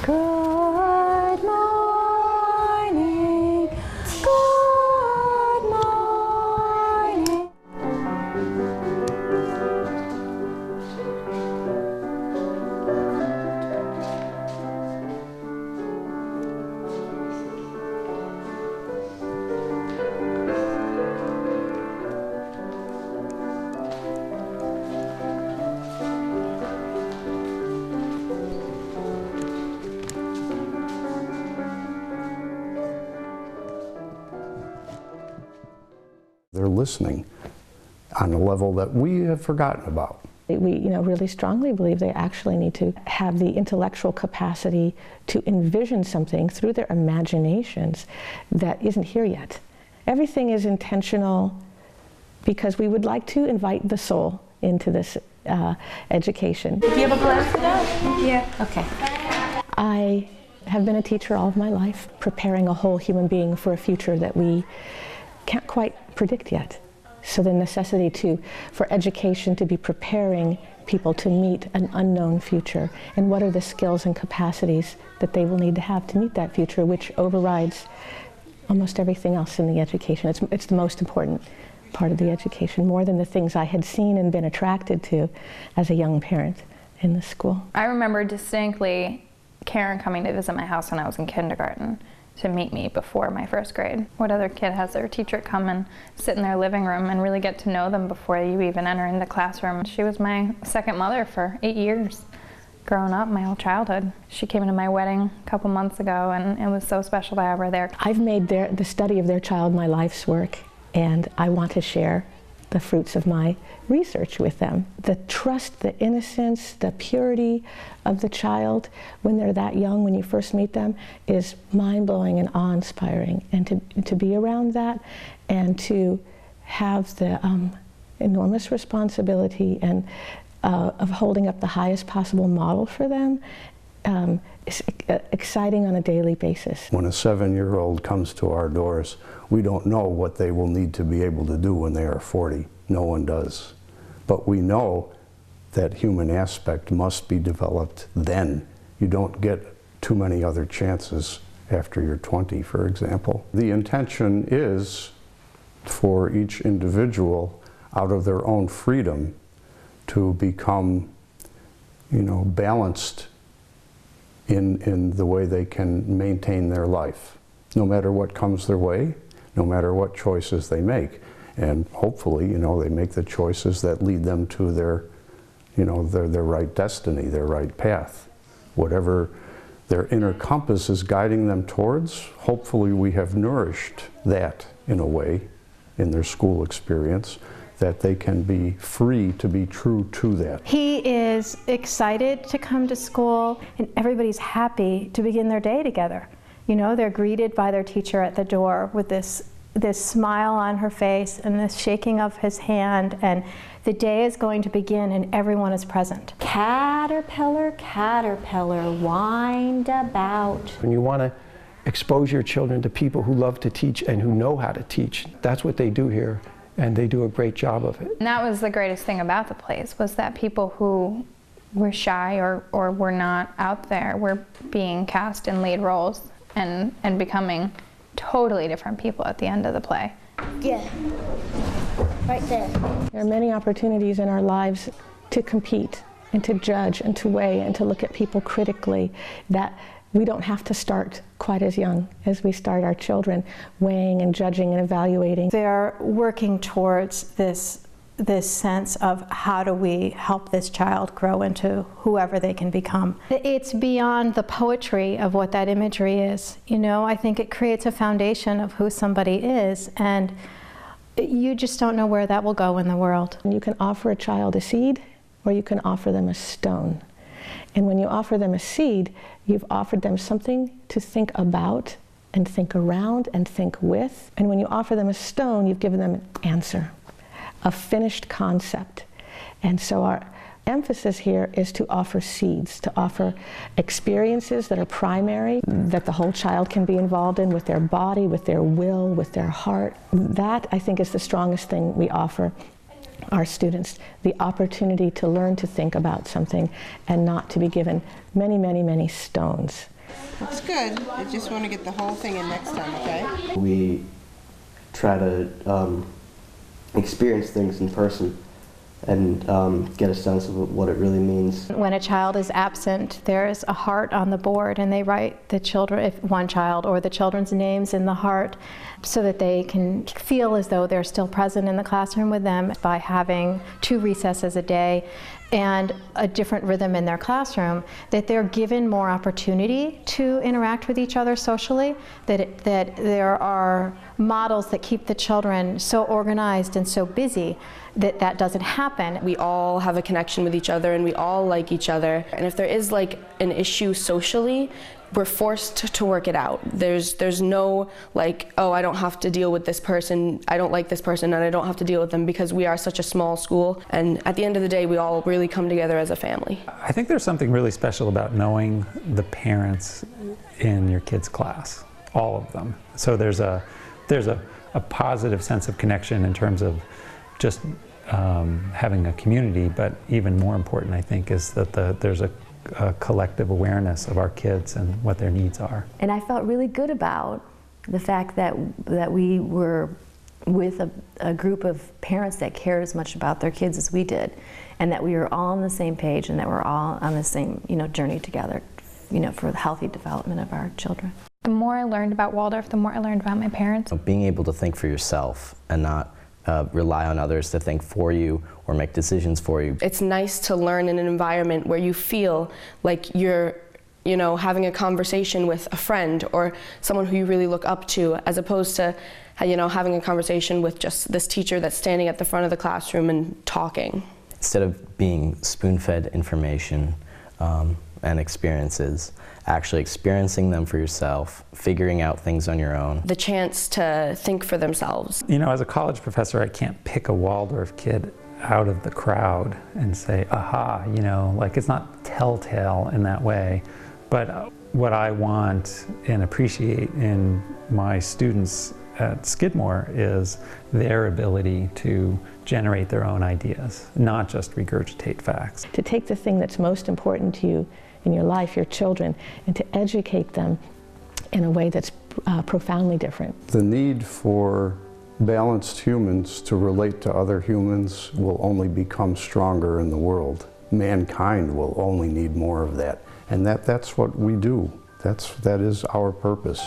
Good morning, good morning. They're listening on a level that we have forgotten about. We really strongly believe they actually need to have the intellectual capacity to envision something through their imaginations that isn't here yet. Everything is intentional because we would like to invite the soul into this education. Do you have a glass for that? Yeah. Okay. I have been a teacher all of my life, preparing a whole human being for a future that we can't quite predict yet. So the necessity for education to be preparing people to meet an unknown future, and what are the skills and capacities that they will need to have to meet that future, which overrides almost everything else in the education. It's the most important part of the education, more than the things I had seen and been attracted to as a young parent in the school. I remember distinctly Karen coming to visit my house when I was in kindergarten to meet me before my first grade. What other kid has their teacher come and sit in their living room and really get to know them before you even enter in the classroom? She was my second mother for 8 years, growing up, my whole childhood. She came to my wedding a couple months ago, and it was so special to have her there. I've made the study of their child my life's work, and I want to share the fruits of my research with them. The trust, the innocence, the purity of the child when they're that young, when you first meet them, is mind-blowing and awe-inspiring. And to be around that and to have the enormous responsibility and of holding up the highest possible model for them is exciting on a daily basis. When a 7-year-old comes to our doors, we don't know what they will need to be able to do when they are 40. No one does. But we know that human aspect must be developed then. You don't get too many other chances after you're 20, for example. The intention is for each individual, out of their own freedom, to become, balanced in the way they can maintain their life, no matter what comes their way, no matter what choices they make. And hopefully, they make the choices that lead them to their right destiny, their right path. Whatever their inner compass is guiding them towards, hopefully we have nourished that in a way in their school experience, that they can be free to be true to that. He is excited to come to school, and everybody's happy to begin their day together. They're greeted by their teacher at the door with this smile on her face and this shaking of his hand, and the day is going to begin and everyone is present. Caterpillar, caterpillar, wind about. When you want to expose your children to people who love to teach and who know how to teach, that's what they do here, and they do a great job of it. And that was the greatest thing about the place, was that people who were shy or were not out there were being cast in lead roles and becoming totally different people at the end of the play. Yeah, right there. There are many opportunities in our lives to compete and to judge and to weigh and to look at people critically, that we don't have to start quite as young as we start our children, weighing and judging and evaluating. They're working towards this sense of how do we help this child grow into whoever they can become. It's beyond the poetry of what that imagery is. I think it creates a foundation of who somebody is, and you just don't know where that will go in the world. You can offer a child a seed, or you can offer them a stone. And when you offer them a seed, you've offered them something to think about and think around and think with. And when you offer them a stone, you've given them an answer, a finished concept. And so our emphasis here is to offer seeds, to offer experiences that are primary, that the whole child can be involved in with their body, with their will, with their heart. That, I think, is the strongest thing we offer. our students the opportunity to learn to think about something and not to be given many, many, many stones. That's good. I just want to get the whole thing in next time, okay? We try to experience things in person and get a sense of what it really means. When a child is absent, there's a heart on the board, and they write the children, if one child, or the children's names in the heart, so that they can feel as though they're still present in the classroom with them. By having 2 recesses a day and a different rhythm in their classroom, that they're given more opportunity to interact with each other socially, that there are models that keep the children so organized and so busy that doesn't happen. We all have a connection with each other and we all like each other. And if there is like an issue socially, we're forced to work it out. There's no like, oh, I don't have to deal with this person, I don't like this person, and I don't have to deal with them, because we are such a small school. And at the end of the day, we all really come together as a family. I think there's something really special about knowing the parents in your kids' class, all of them. So there's a positive sense of connection in terms of just having a community, but even more important, I think, is that there's a collective awareness of our kids and what their needs are. And I felt really good about the fact that we were with a group of parents that cared as much about their kids as we did, and that we were all on the same page, and that we're all on the same journey together, for the healthy development of our children. The more I learned about Waldorf, the more I learned about my parents. Being able to think for yourself and not rely on others to think for you or make decisions for you. It's nice to learn in an environment where you feel like you're, having a conversation with a friend or someone who you really look up to, as opposed to, having a conversation with just this teacher that's standing at the front of the classroom and talking. Instead of being spoon-fed information and experiences, actually experiencing them for yourself, figuring out things on your own. The chance to think for themselves. As a college professor, I can't pick a Waldorf kid out of the crowd and say, aha, it's not telltale in that way. But what I want and appreciate in my students at Skidmore is their ability to generate their own ideas, not just regurgitate facts. To take the thing that's most important to you in your life, your children, and to educate them in a way that's profoundly different. The need for balanced humans to relate to other humans will only become stronger in the world. Mankind will only need more of that. And that's what we do. That is our purpose.